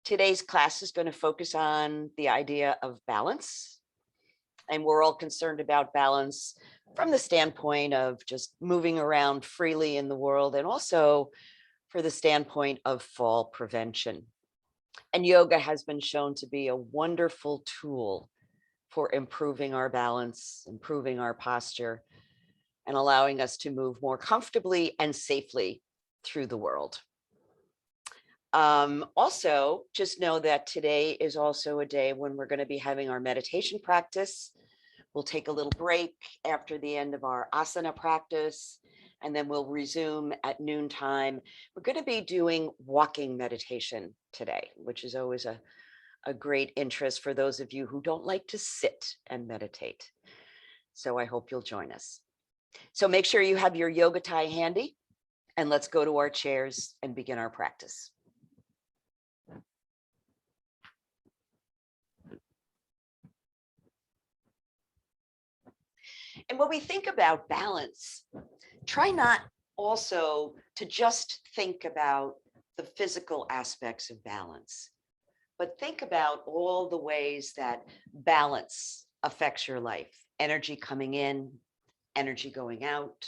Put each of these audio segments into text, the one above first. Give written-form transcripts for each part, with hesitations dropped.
Today's class is going to focus on the idea of balance. And we're all concerned about balance from the standpoint of just moving around freely in the world and also for the standpoint of fall prevention. And yoga has been shown to be a wonderful tool for improving our balance, improving our posture, and allowing us to move more comfortably and safely through the world. Also, just know that today is also a day when we're going to be having our meditation practice. We'll take a little break after the end of our asana practice, and then we'll resume at noontime. We're going to be doing walking meditation today, which is always a great interest for those of you who don't like to sit and meditate. So I hope you'll join us. So make sure you have your yoga tie handy, and let's go to our chairs and begin our practice. And when we think about balance, try not also to just think about the physical aspects of balance, but think about all the ways that balance affects your life. Energy coming in, energy going out,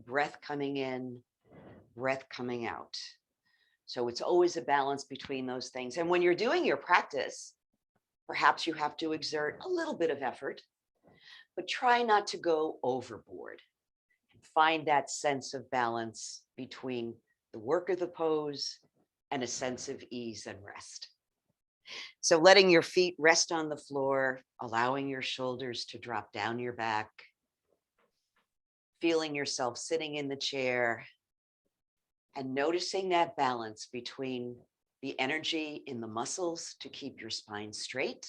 breath coming in, breath coming out. So it's always a balance between those things. And when you're doing your practice, perhaps you have to exert a little bit of effort, but try not to go overboard. Find that sense of balance between the work of the pose and a sense of ease and rest. So letting your feet rest on the floor, allowing your shoulders to drop down your back, feeling yourself sitting in the chair, and noticing that balance between the energy in the muscles to keep your spine straight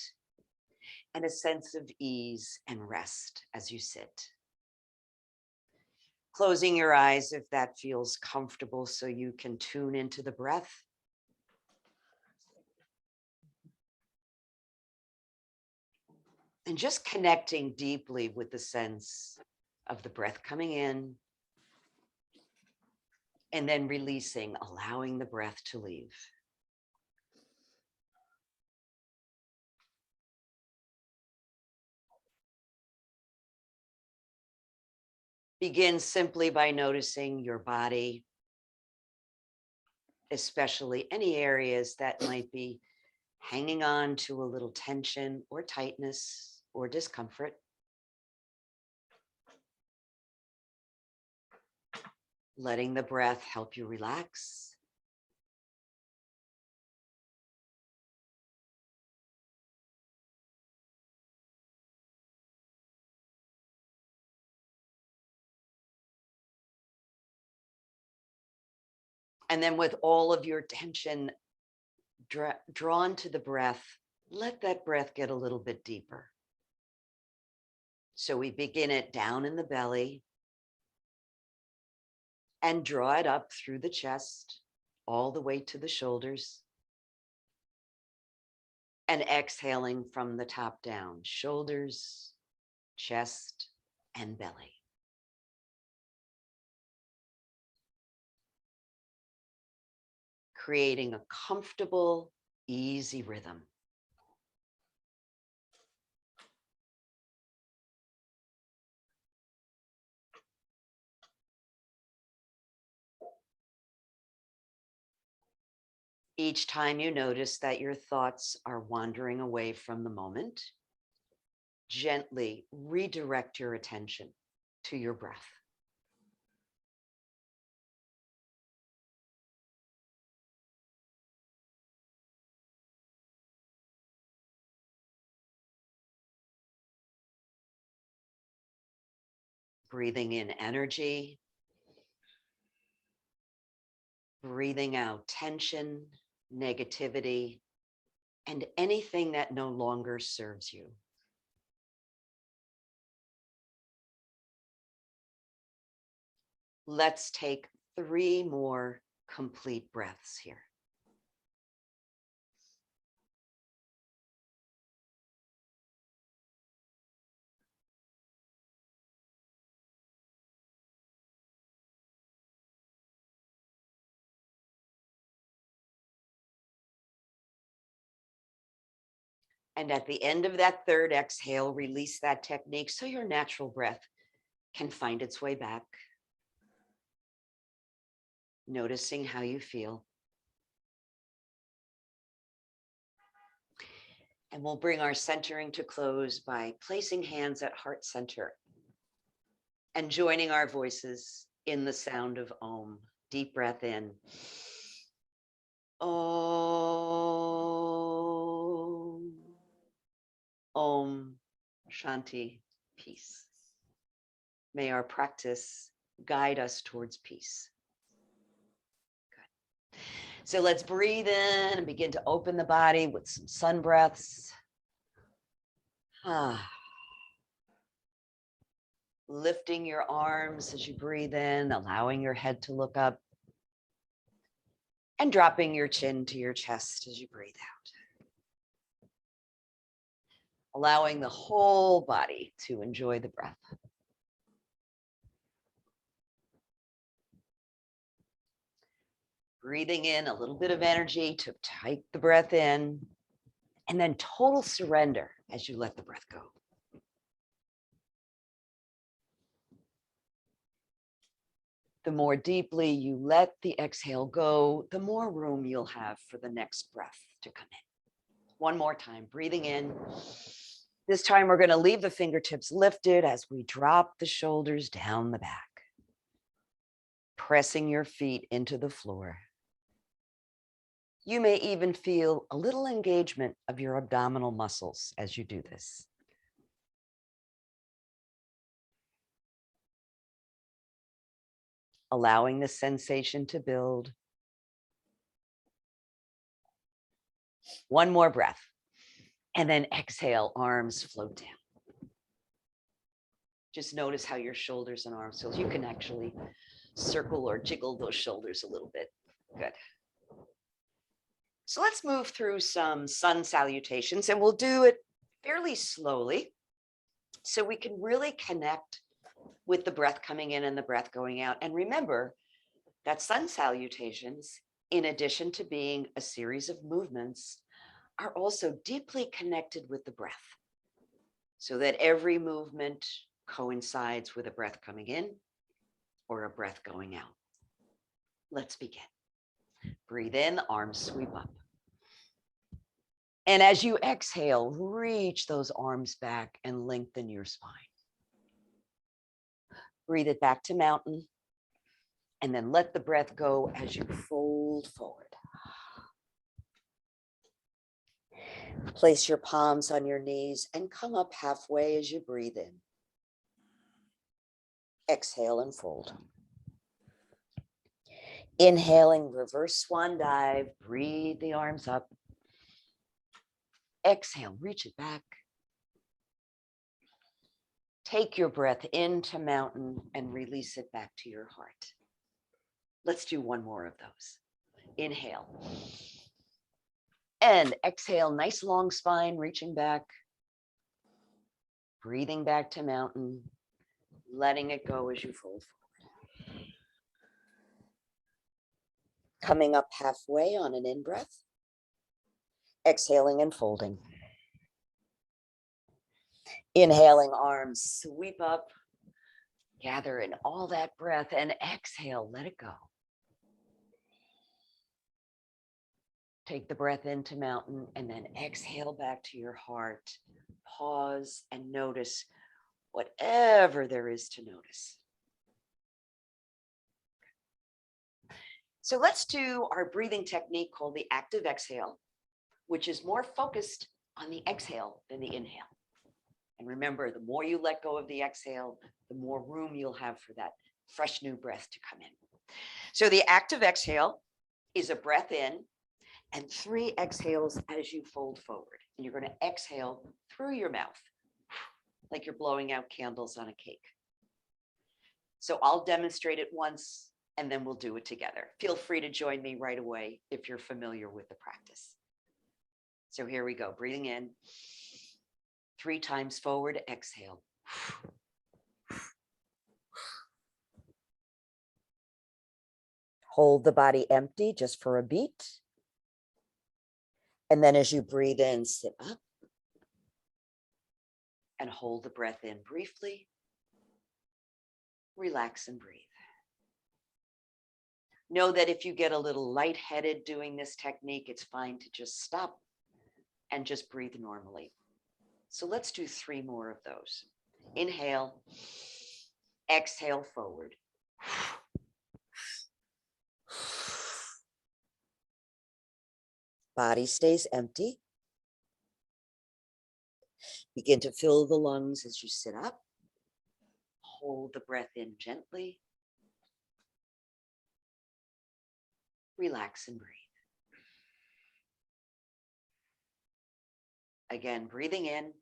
and a sense of ease and rest as you sit. Closing your eyes if that feels comfortable so you can tune into the breath. And just connecting deeply with the sense of the breath coming in and then releasing, allowing the breath to leave. Begin simply by noticing your body, especially any areas that might be hanging on to a little tension or tightness or discomfort. Letting the breath help you relax. And then with all of your attention drawn to the breath, let that breath get a little bit deeper. So we begin it down in the belly and draw it up through the chest, all the way to the shoulders. And exhaling from the top down, shoulders, chest, and belly. Creating a comfortable, easy rhythm. Each time you notice that your thoughts are wandering away from the moment, gently redirect your attention to your breath. Breathing in energy, breathing out tension, negativity, and anything that no longer serves you. Let's take 3 more complete breaths here. And at the end of that third exhale, release that technique so your natural breath can find its way back. Noticing how you feel. And we'll bring our centering to close by placing hands at heart center and joining our voices in the sound of Om. Deep breath in. Om. Om. Shanti. Peace. May our practice guide us towards peace. Good. So let's breathe in and begin to open the body with some sun breaths. Lifting your arms as you breathe in, allowing your head to look up, and dropping your chin to your chest as you breathe out. Allowing the whole body to enjoy the breath. Breathing in a little bit of energy to take the breath in, and then total surrender as you let the breath go. The more deeply you let the exhale go, the more room you'll have for the next breath to come in. One more time, breathing in. This time we're going to leave the fingertips lifted as we drop the shoulders down the back, pressing your feet into the floor. You may even feel a little engagement of your abdominal muscles as you do this. Allowing the sensation to build. One more breath. And then exhale, arms float down. Just notice how your shoulders and arms feel. You can actually circle or jiggle those shoulders a little bit. Good. So let's move through some sun salutations, and we'll do it fairly slowly so we can really connect with the breath coming in and the breath going out. And remember that sun salutations, in addition to being a series of movements, are also deeply connected with the breath, so that every movement coincides with a breath coming in or a breath going out. Let's begin. Breathe in, arms sweep up. And as you exhale, reach those arms back and lengthen your spine. Breathe it back to mountain, and then let the breath go as you fold forward. Place your palms on your knees and come up halfway as you breathe in. Exhale and fold. Inhaling, reverse swan dive. Breathe the arms up. Exhale, reach it back. Take your breath into mountain and release it back to your heart. Let's do one more of those. Inhale. And exhale, nice long spine, reaching back. Breathing back to mountain, letting it go as you fold forward. Coming up halfway on an in-breath. Exhaling and folding. Inhaling, arms sweep up, gather in all that breath, and exhale, let it go. Take the breath into mountain and then exhale back to your heart. Pause and notice whatever there is to notice. So let's do our breathing technique called the active exhale, which is more focused on the exhale than the inhale. And remember, the more you let go of the exhale, the more room you'll have for that fresh new breath to come in. So the active exhale is a breath in and 3 exhales as you fold forward. And you're going to exhale through your mouth, like you're blowing out candles on a cake. So I'll demonstrate it once, and then we'll do it together. Feel free to join me right away if you're familiar with the practice. So here we go. Breathing in. 3 times forward, exhale. Hold the body empty just for a beat. And then as you breathe in, sit up and hold the breath in briefly. Relax and breathe. Know that if you get a little lightheaded doing this technique, it's fine to just stop and just breathe normally. So let's do 3 more of those. Inhale, exhale forward. Body stays empty. Begin to fill the lungs as you sit up. Hold the breath in gently. Relax and breathe. Again, breathing in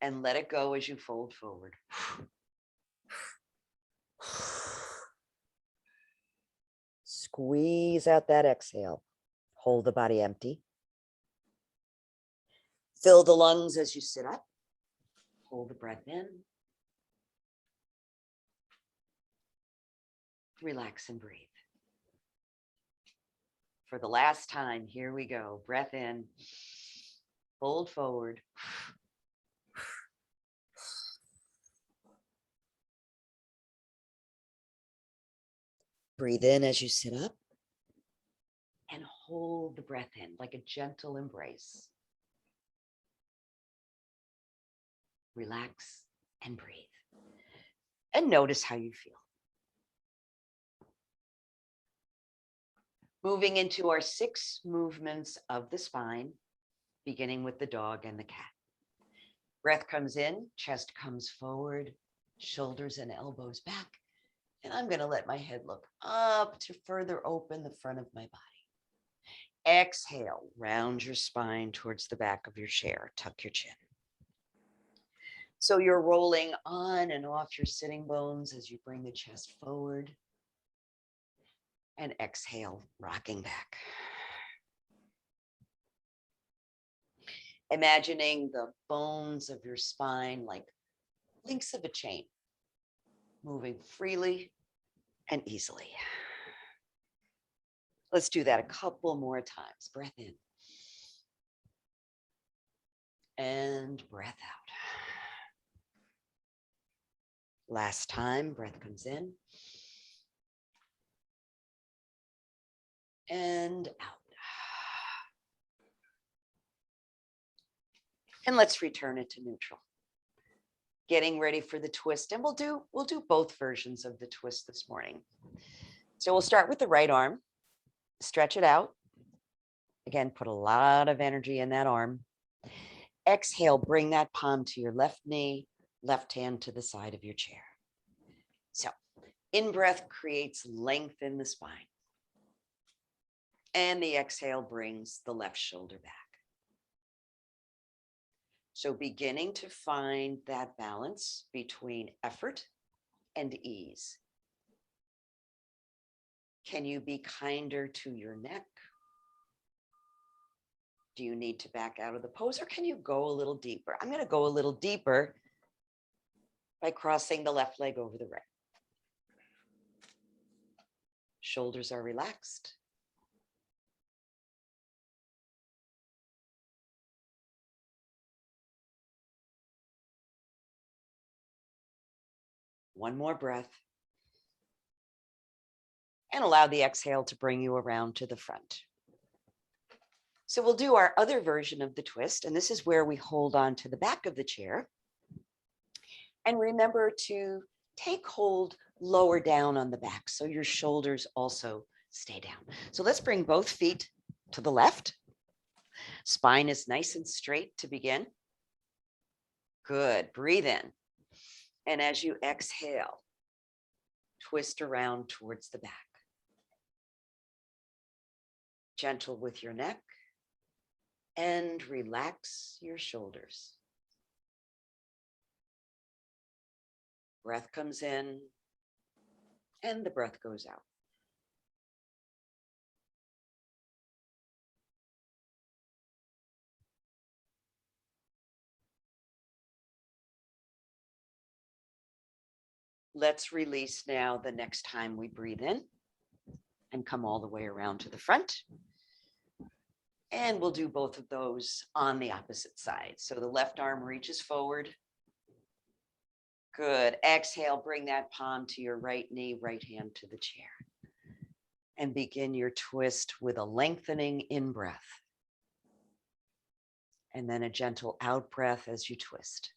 and let it go as you fold forward. Squeeze out that exhale. Hold the body empty. Fill the lungs as you sit up. Hold the breath in. Relax and breathe. For the last time, here we go. Breath in. Fold forward. Breathe in as you sit up. And hold the breath in like a gentle embrace. Relax and breathe. And notice how you feel. Moving into our 6 movements of the spine, beginning with the dog and the cat. Breath comes in, chest comes forward, shoulders and elbows back. And I'm going to let my head look up to further open the front of my body. Exhale, round your spine towards the back of your chair. Tuck your chin. So you're rolling on and off your sitting bones as you bring the chest forward. And exhale, rocking back. Imagining the bones of your spine like links of a chain, moving freely and easily. Let's do that a couple more times. Breath in. And breath out. Last time, breath comes in. And out. And let's return it to neutral. Getting ready for the twist. And we'll do both versions of the twist this morning. So we'll start with the right arm. Stretch it out. Again, put a lot of energy in that arm. Exhale, bring that palm to your left knee, left hand to the side of your chair. So in-breath creates length in the spine. And the exhale brings the left shoulder back. So beginning to find that balance between effort and ease. Can you be kinder to your neck? Do you need to back out of the pose, or can you go a little deeper? I'm going to go a little deeper by crossing the left leg over the right. Shoulders are relaxed. One more breath. And allow the exhale to bring you around to the front. So we'll do our other version of the twist, and this is where we hold on to the back of the chair. And remember to take hold lower down on the back so your shoulders also stay down. So let's bring both feet to the left. Spine is nice and straight to begin. Good. Breathe in. And as you exhale, twist around towards the back. Gentle with your neck and relax your shoulders. Breath comes in and the breath goes out. Let's release now the next time we breathe in and come all the way around to the front. And we'll do both of those on the opposite side. So the left arm reaches forward. Good. Exhale, bring that palm to your right knee, right hand to the chair. And begin your twist with a lengthening in breath. And then a gentle out breath as you twist.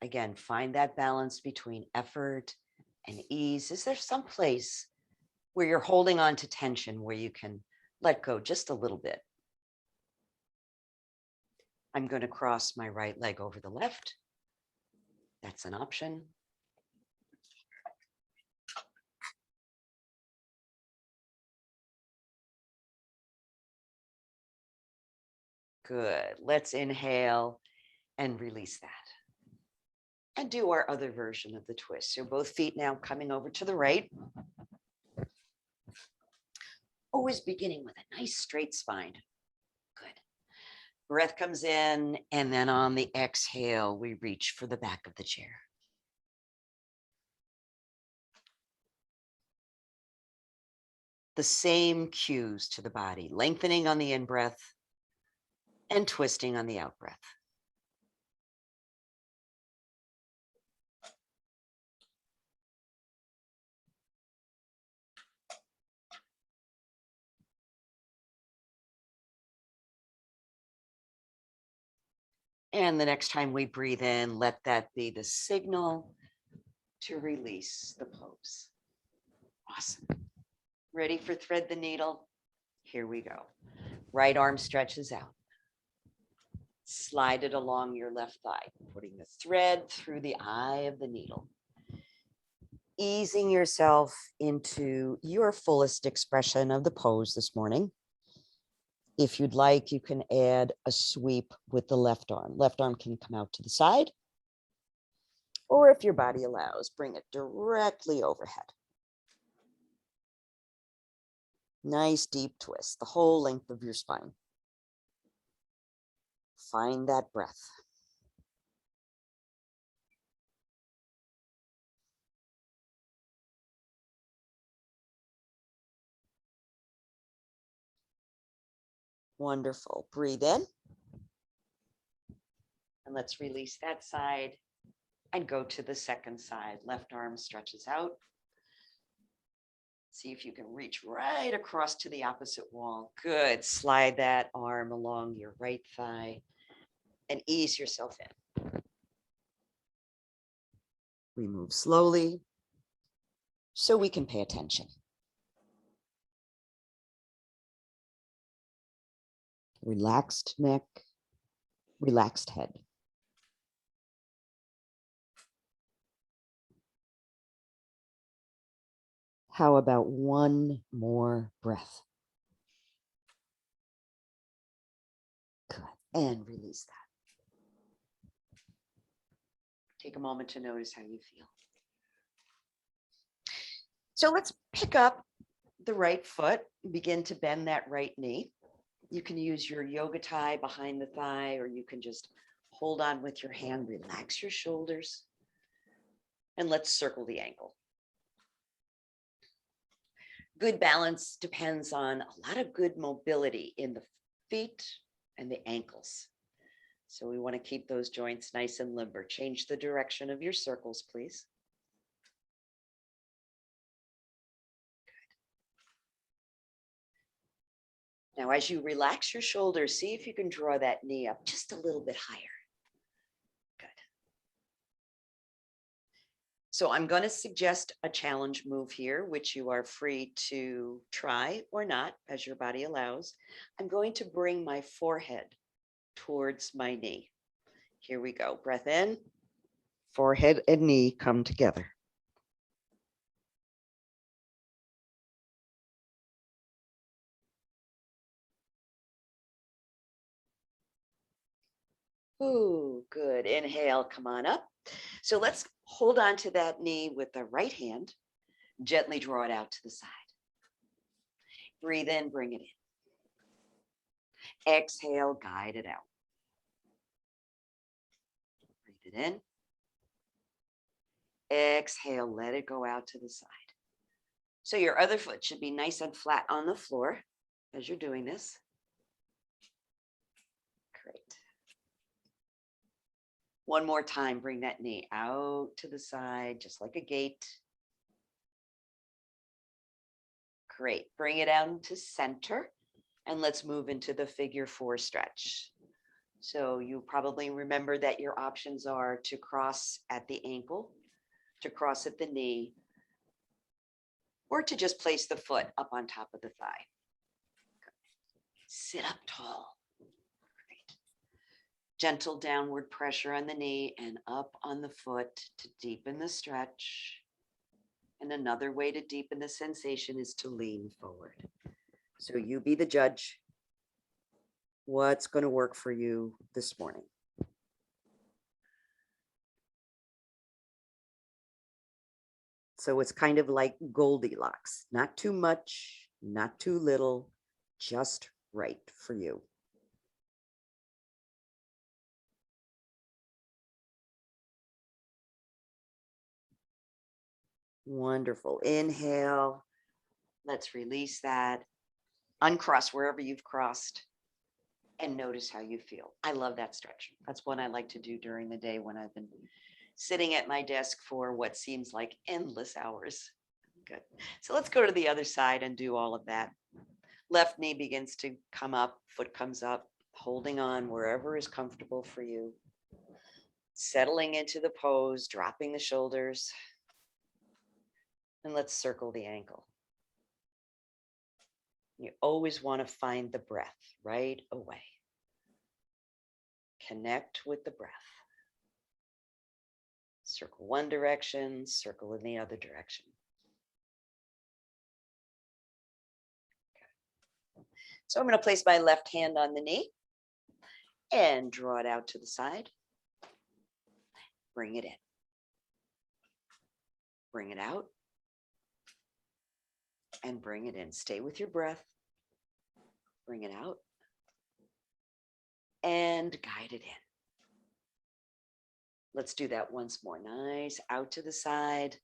Again, find that balance between effort and ease. Is there some place where you're holding on to tension where you can let go just a little bit? I'm going to cross my right leg over the left. That's an option. Good. Let's inhale and release that. And do our other version of the twist. So both feet now coming over to the right. Always beginning with a nice straight spine. Good. Breath comes in, and then on the exhale, we reach for the back of the chair. The same cues to the body, lengthening on the in-breath and twisting on the out-breath. And the next time we breathe in, let that be the signal to release the pose. Awesome. Ready for thread the needle? Here we go. Right arm stretches out. Slide it along your left thigh, putting the thread through the eye of the needle. Easing yourself into your fullest expression of the pose this morning. If you'd like, you can add a sweep with the left arm. Left arm can come out to the side. Or if your body allows, bring it directly overhead. Nice deep twist, the whole length of your spine. Find that breath. Wonderful. Breathe in. And let's release that side and go to the second side. Left arm stretches out. See if you can reach right across to the opposite wall. Good. Slide that arm along your right thigh and ease yourself in. We move slowly so we can pay attention. Relaxed neck, relaxed head. How about one more breath? Good. And release that. Take a moment to notice how you feel. So let's pick up the right foot, begin to bend that right knee. You can use your yoga tie behind the thigh, or you can just hold on with your hand, relax your shoulders, and let's circle the ankle. Good balance depends on a lot of good mobility in the feet and the ankles. So we want to keep those joints nice and limber. Change the direction of your circles, please. Now, as you relax your shoulders, see if you can draw that knee up just a little bit higher. Good. So I'm going to suggest a challenge move here, which you are free to try or not as your body allows. I'm going to bring my forehead towards my knee. Here we go. Breath in, forehead and knee come together. Ooh, good. Inhale, come on up. So let's hold on to that knee with the right hand. Gently draw it out to the side. Breathe in, bring it in. Exhale, guide it out. Breathe it in. Exhale, let it go out to the side. So your other foot should be nice and flat on the floor as you're doing this. Great. One more time, bring that knee out to the side, just like a gate. Great. Bring it out to center, and let's move into the figure 4 stretch. So you probably remember that your options are to cross at the ankle, to cross at the knee, or to just place the foot up on top of the thigh. Sit up tall. Great. Gentle downward pressure on the knee and up on the foot to deepen the stretch. And another way to deepen the sensation is to lean forward. So you be the judge. What's going to work for you this morning? So it's kind of like Goldilocks, not too much, not too little, just right for you. Wonderful. Inhale. Let's release that. Uncross wherever you've crossed and notice how you feel. I love that stretch. That's one I like to do during the day when I've been sitting at my desk for what seems like endless hours. Good. So let's go to the other side and do all of that. Left knee begins to come up, foot comes up, holding on wherever is comfortable for you. Settling into the pose, dropping the shoulders. And let's circle the ankle. You always want to find the breath right away. Connect with the breath. Circle one direction, circle in the other direction. Okay. So I'm going to place my left hand on the knee and draw it out to the side. Bring it in. Bring it out. And bring it in. Stay with your breath. Bring it out. And guide it in. Let's do that once more. Nice. Out to the side.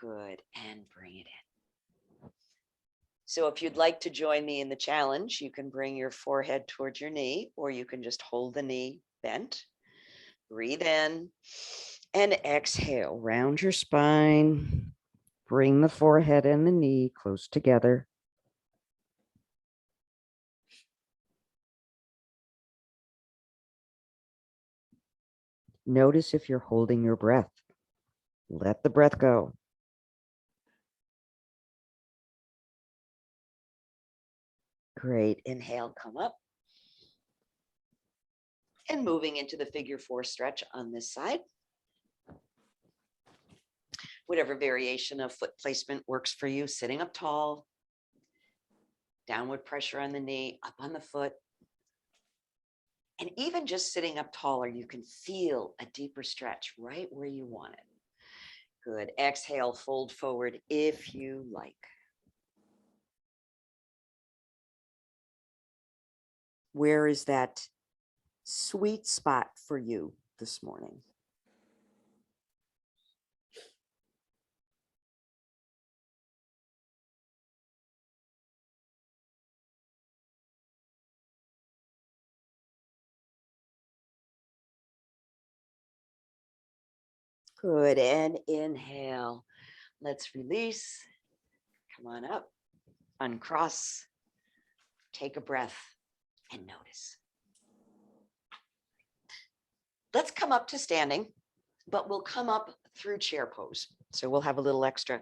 Good. And bring it in. So if you'd like to join me in the challenge, you can bring your forehead towards your knee, or you can just hold the knee bent. Breathe in and exhale. Round your spine. Bring the forehead and the knee close together. Notice if you're holding your breath. Let the breath go. Great. Inhale, come up. And moving into the figure 4 stretch on this side. Whatever variation of foot placement works for you, sitting up tall, downward pressure on the knee, up on the foot. And even just sitting up taller, you can feel a deeper stretch right where you want it. Good. Exhale, fold forward if you like. Where is that sweet spot for you this morning? Good. And inhale. Let's release. Come on up. Uncross. Take a breath and notice. Let's come up to standing, but we'll come up through chair pose. So we'll have a little extra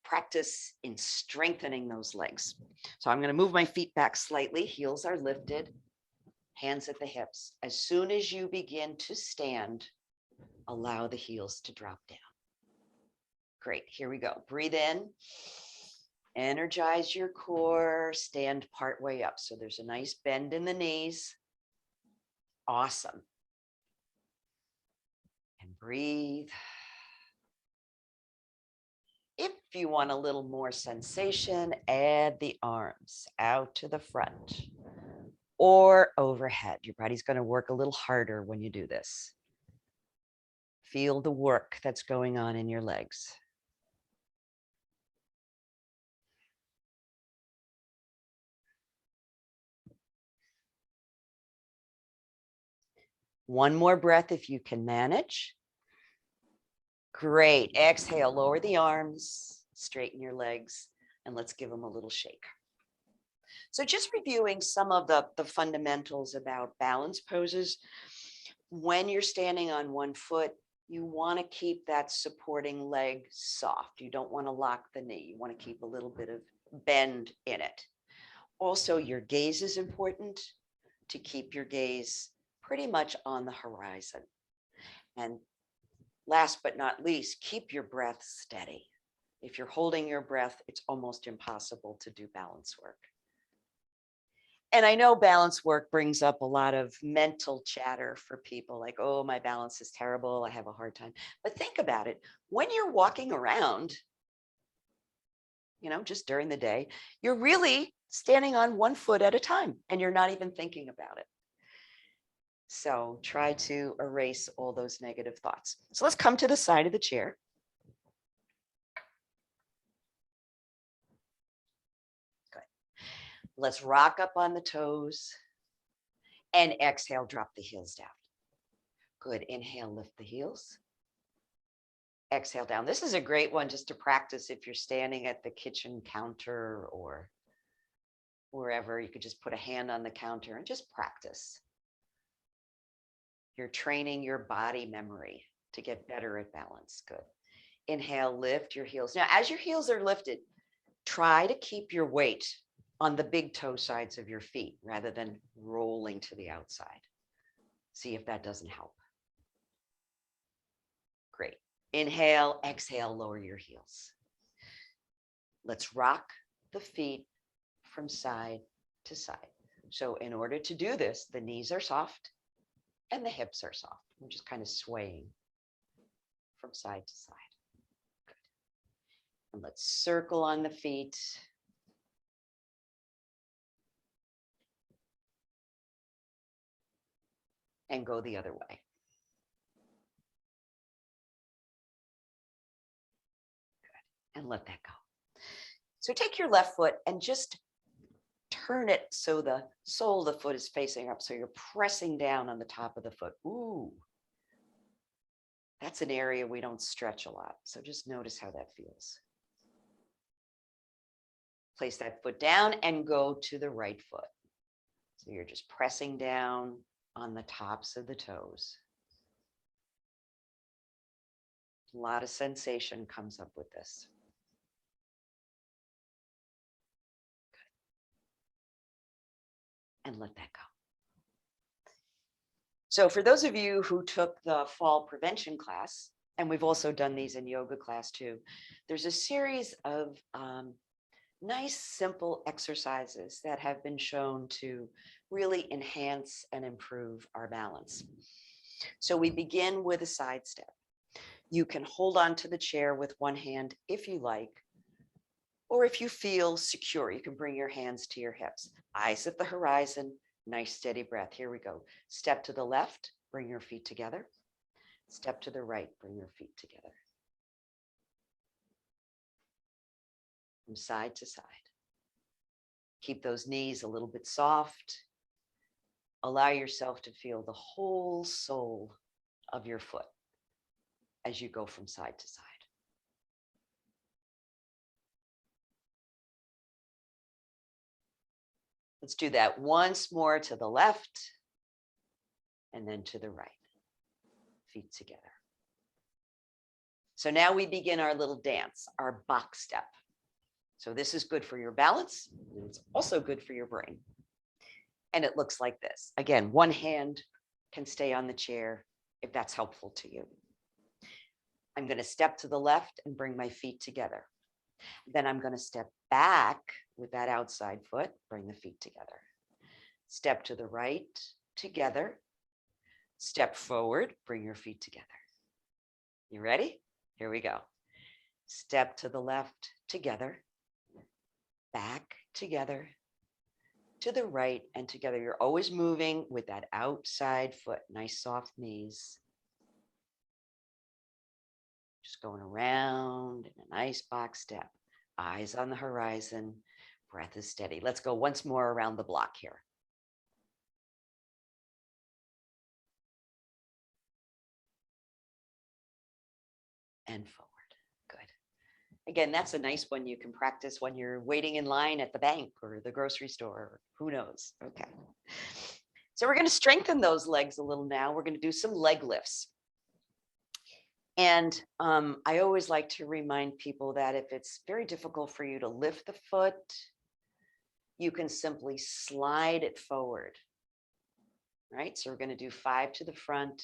practice in strengthening those legs. So I'm going to move my feet back slightly. Heels are lifted, hands at the hips. As soon as you begin to stand, allow the heels to drop down. Great. Here we go. Breathe in. Energize your core. Stand part way up. So there's a nice bend in the knees. Awesome. And breathe. If you want a little more sensation, add the arms out to the front. or overhead. Your body's going to work a little harder when you do this. Feel the work that's going on in your legs. One more breath if you can manage. Great. Exhale, lower the arms, straighten your legs, and let's give them a little shake. So just reviewing some of the fundamentals about balance poses. When you're standing on one foot, you want to keep that supporting leg soft. You don't want to lock the knee. You want to keep a little bit of bend in it. Also, your gaze is important, to keep your gaze pretty much on the horizon. And last but not least, keep your breath steady. If you're holding your breath, it's almost impossible to do balance work. And I know balance work brings up a lot of mental chatter for people like, oh, my balance is terrible. I have a hard time. But think about it. When you're walking around, just during the day, you're really standing on one foot at a time and you're not even thinking about it. So try to erase all those negative thoughts. So let's come to the side of the chair. Good. Let's rock up on the toes and exhale, drop the heels down. Good. Inhale, lift the heels. Exhale down. This is a great one just to practice if you're standing at the kitchen counter or wherever. You could just put a hand on the counter and just practice. You're training your body memory to get better at balance. Good. Inhale, lift your heels. Now, as your heels are lifted, try to keep your weight on the big toe sides of your feet rather than rolling to the outside. See if that doesn't help. Great. Inhale, exhale, lower your heels. Let's rock the feet from side to side. So in order to do this, the knees are soft and the hips are soft. We're just kind of swaying from side to side. Good. And let's circle on the feet. And go the other way. Good. And let that go. So take your left foot and just turn it so the sole of the foot is facing up. So you're pressing down on the top of the foot. Ooh. That's an area we don't stretch a lot. So just notice how that feels. Place that foot down and go to the right foot. So you're just pressing down on the tops of the toes. A lot of sensation comes up with this. Good. And let that go. So for those of you who took the fall prevention class, and we've also done these in yoga class too, there's a series of nice, simple exercises that have been shown to really enhance and improve our balance. So we begin with a side step. You can hold on to the chair with one hand if you like, or if you feel secure, you can bring your hands to your hips. Eyes at the horizon, nice steady breath. Here we go. Step to the left, bring your feet together. Step to the right, bring your feet together. From side to side. Keep those knees a little bit soft. Allow yourself to feel the whole sole of your foot as you go from side to side. Let's do that once more to the left and then to the right. Feet together. So now we begin our little dance, our box step. So this is good for your balance. And it's also good for your brain. And it looks like this. Again, one hand can stay on the chair if that's helpful to you. I'm going to step to the left and bring my feet together. Then I'm going to step back with that outside foot, bring the feet together. Step to the right, together. Step forward, bring your feet together. You ready? Here we go. Step to the left, together. Back, together. to the right and together. You're always moving with that outside foot, nice soft knees. Just going around in a nice box step, eyes on the horizon, breath is steady. Let's go once more around the block here. And forward. Good. Again, that's a nice one you can practice when you're waiting in line at the bank or the grocery store, or who knows. Okay. So we're going to strengthen those legs a little now. We're going to do some leg lifts. And I always like to remind people that if it's very difficult for you to lift the foot, you can simply slide it forward. Right? So we're going to do 5 to the front,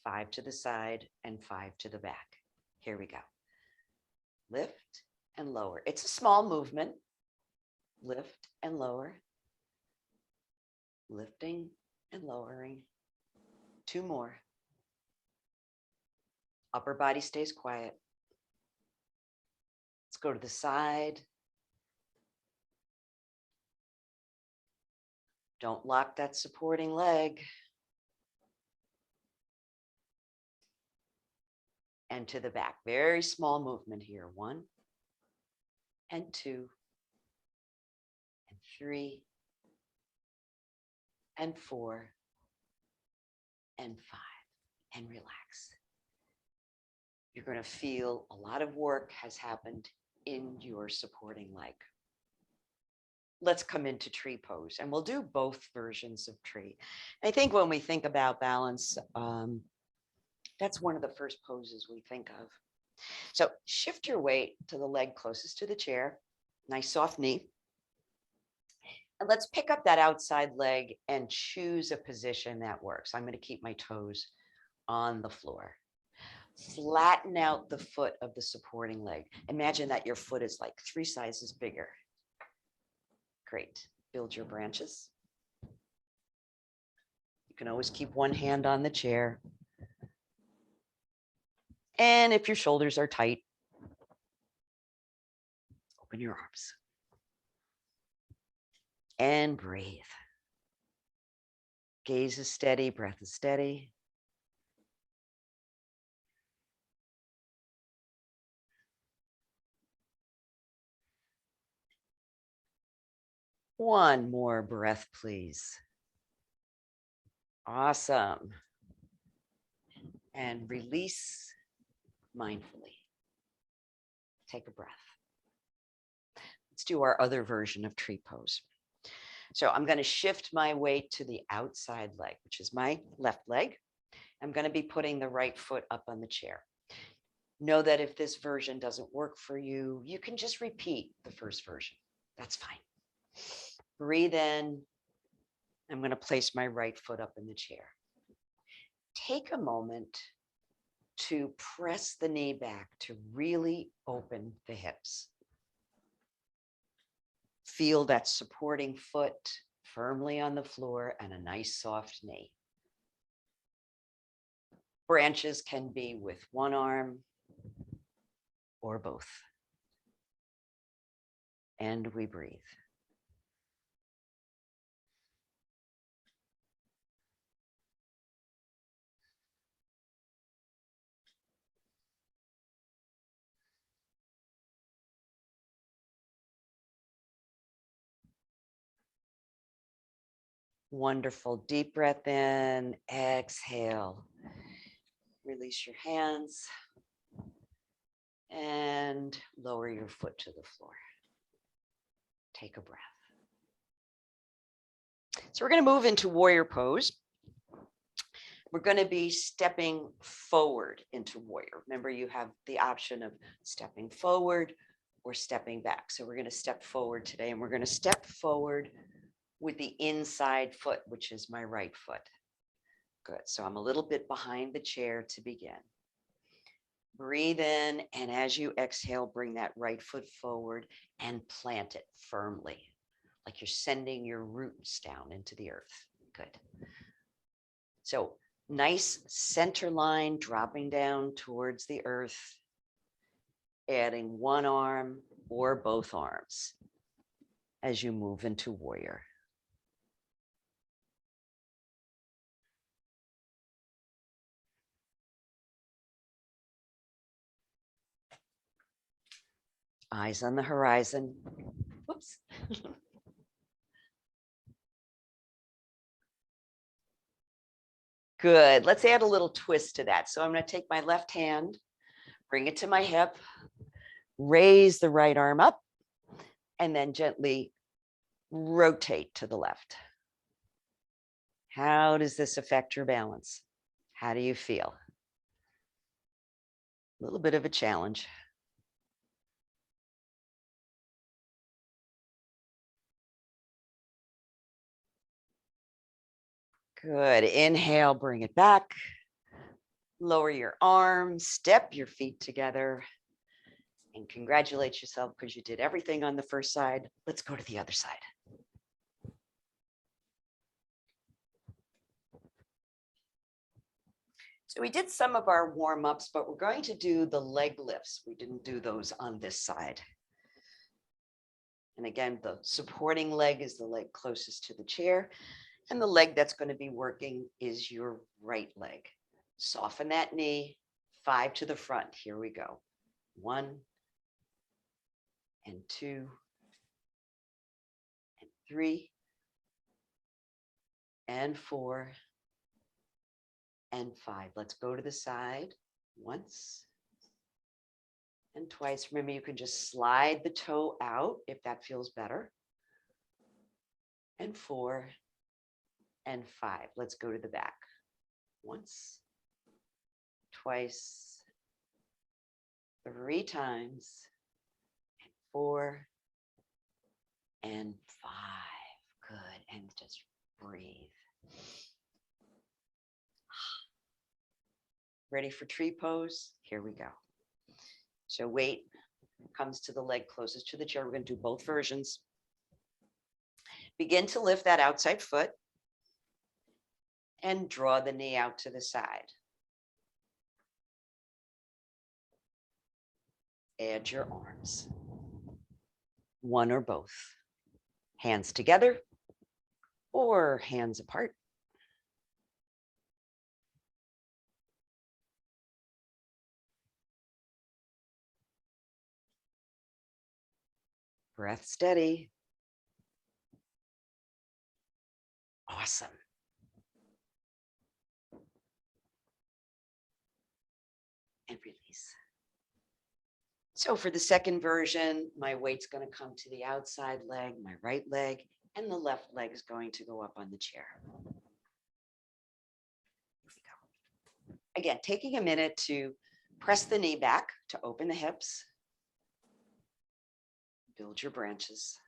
5 to the side, and 5 to the back. Here we go. Lift and lower. It's a small movement. Lift and lower. Lifting and lowering. 2 more. Upper body stays quiet. Let's go to the side. Don't lock that supporting leg. And to the back. Very small movement here. 1 and 2 and 3 and 4 and 5. And relax. You're going to feel a lot of work has happened in your supporting leg. Let's come into tree pose, and we'll do both versions of tree. I think when we think about balance, that's one of the first poses we think of. So shift your weight to the leg closest to the chair, nice soft knee. And let's pick up that outside leg and choose a position that works. I'm going to keep my toes on the floor. Flatten out the foot of the supporting leg. Imagine that your foot is like 3 sizes bigger. Great. Build your branches. You can always keep one hand on the chair. And if your shoulders are tight, open your arms. And breathe. Gaze is steady, breath is steady. One more breath, please. Awesome. And release mindfully. Take a breath. Let's do our other version of tree pose. So I'm going to shift my weight to the outside leg, which is my left leg. I'm going to be putting the right foot up on the chair. Know that if this version doesn't work for you, you can just repeat the first version. That's fine. Breathe in. I'm going to place my right foot up in the chair. Take a moment to press the knee back to really open the hips. Feel that supporting foot firmly on the floor and a nice soft knee. Branches can be with one arm or both. And we breathe. Wonderful. Deep breath in, exhale. Release your hands and lower your foot to the floor. Take a breath. So we're going to move into warrior pose. We're going to be stepping forward into warrior. Remember, you have the option of stepping forward or stepping back. So we're going to step forward today, and we're going to step forward with the inside foot, which is my right foot. Good. So I'm a little bit behind the chair to begin. Breathe in, and as you exhale, bring that right foot forward and plant it firmly, like you're sending your roots down into the earth. Good. So nice center line dropping down towards the earth, adding one arm or both arms as you move into warrior. Eyes on the horizon. Whoops. Good. Let's add a little twist to that. So I'm going to take my left hand, bring it to my hip, raise the right arm up, and then gently rotate to the left. How does this affect your balance? How do you feel? A little bit of a challenge. Good. Inhale, bring it back. Lower your arms, step your feet together, and congratulate yourself because you did everything on the first side. Let's go to the other side. So we did some of our warm-ups, but we're going to do the leg lifts. We didn't do those on this side. And again, the supporting leg is the leg closest to the chair. And the leg that's going to be working is your right leg. Soften that knee, 5 to the front. Here we go. 1 and 2 and 3 and 4 and 5. Let's go to the side once and twice. Remember, you can just slide the toe out if that feels better. And 4 and 5. Let's go to the back. Once, twice, 3 times, and 4 and 5. Good. And just breathe. Ready for tree pose? Here we go. So weight comes to the leg closest to the chair. We're going to do both versions. Begin to lift that outside foot and draw the knee out to the side. Add your arms, one or both, hands together or hands apart. Breath steady. Awesome. And release. So for the second version, my weight's going to come to the outside leg, my right leg, and the left leg is going to go up on the chair. Here we go. Again, taking a minute to press the knee back to open the hips. Build your branches.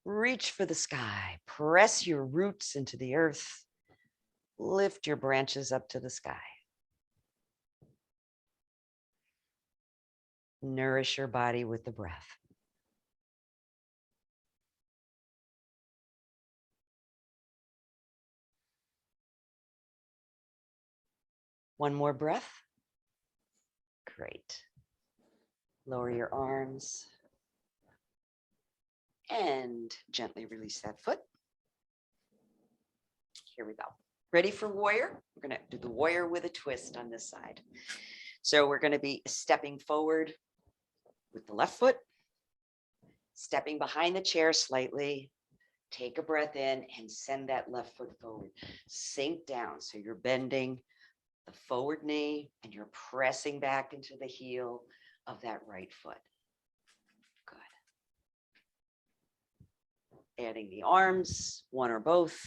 Reach for the sky. Press your roots into the earth. Lift your branches up to the sky. Nourish your body with the breath. One more breath. Great. Lower your arms and gently release that foot. Here we go. Ready for warrior? We're going to do the warrior with a twist on this side. So we're going to be stepping forward with the left foot, stepping behind the chair slightly. Take a breath in and send that left foot forward. Sink down. So you're bending the forward knee and you're pressing back into the heel of that right foot. Good. Adding the arms, one or both.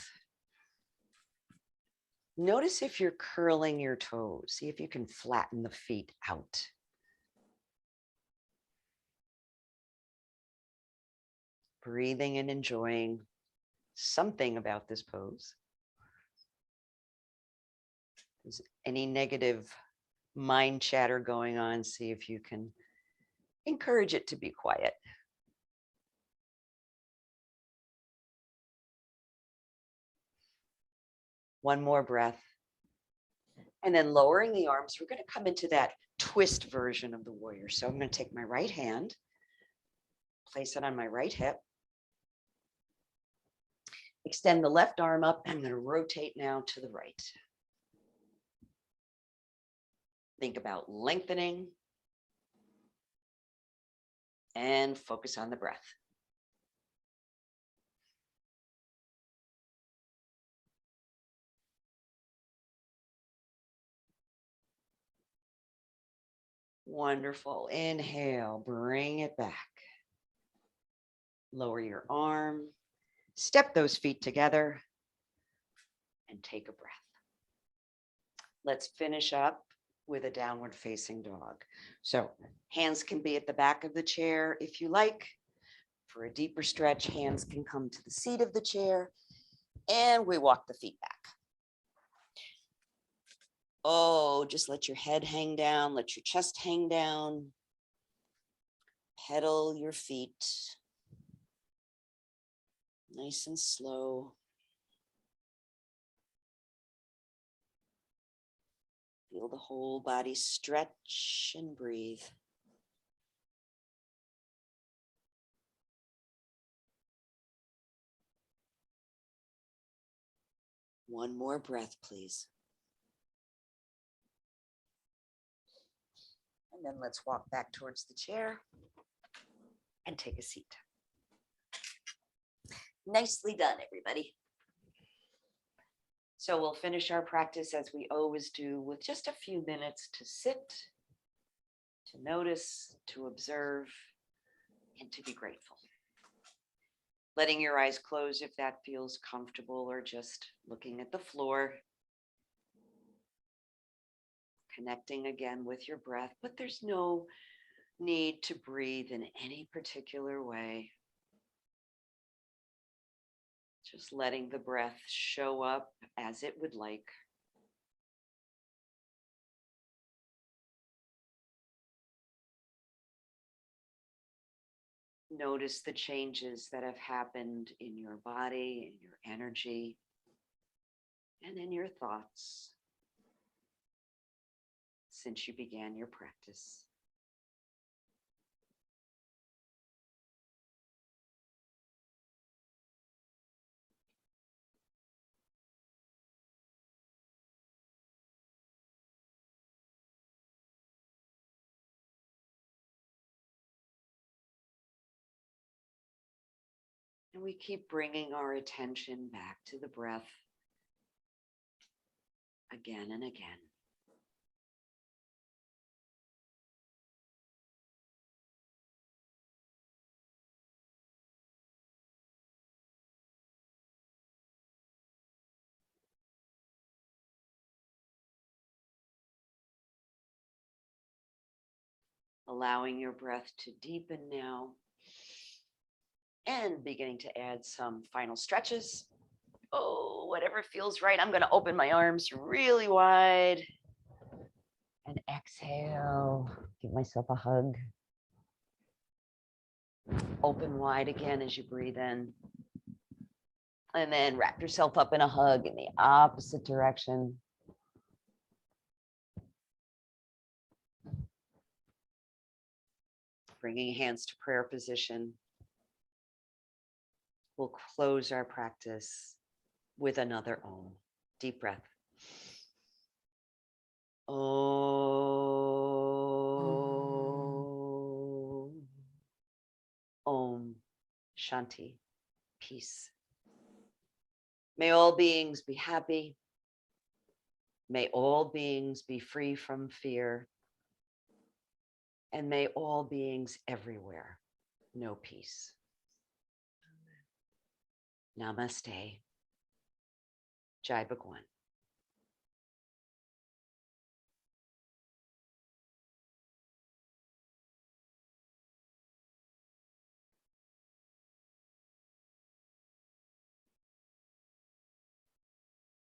Notice if you're curling your toes. See if you can flatten the feet out. Breathing and enjoying something about this pose. If there's any negative mind chatter going on, see if you can encourage it to be quiet. One more breath. And then lowering the arms, we're going to come into that twist version of the warrior. So I'm going to take my right hand, place it on my right hip. Extend the left arm up. I'm going to rotate now to the right. Think about lengthening and focus on the breath. Wonderful. Inhale, bring it back. Lower your arm, step those feet together, and take a breath. Let's finish up with a downward facing dog. So hands can be at the back of the chair if you like. For a deeper stretch, hands can come to the seat of the chair, and we walk the feet back. Oh, just let your head hang down, let your chest hang down. Pedal your feet. Nice and slow. Feel the whole body stretch and breathe. One more breath, please. And then let's walk back towards the chair and take a seat. Nicely done, everybody. So we'll finish our practice as we always do with just a few minutes to sit, to notice, to observe, and to be grateful. Letting your eyes close if that feels comfortable, or just looking at the floor. Connecting again with your breath, but there's no need to breathe in any particular way. Just letting the breath show up as it would like. Notice the changes that have happened in your body, in your energy, and in your thoughts since you began your practice. And we keep bringing our attention back to the breath again and again. Allowing your breath to deepen now. And beginning to add some final stretches. Oh, whatever feels right. I'm going to open my arms really wide. And exhale. Give myself a hug. Open wide again as you breathe in. And then wrap yourself up in a hug in the opposite direction. Bringing hands to prayer position. We'll close our practice with another Om. Deep breath. Om. Om. Shanti. Peace. May all beings be happy. May all beings be free from fear. And may all beings everywhere know peace. Namaste. Jai Bhagwan.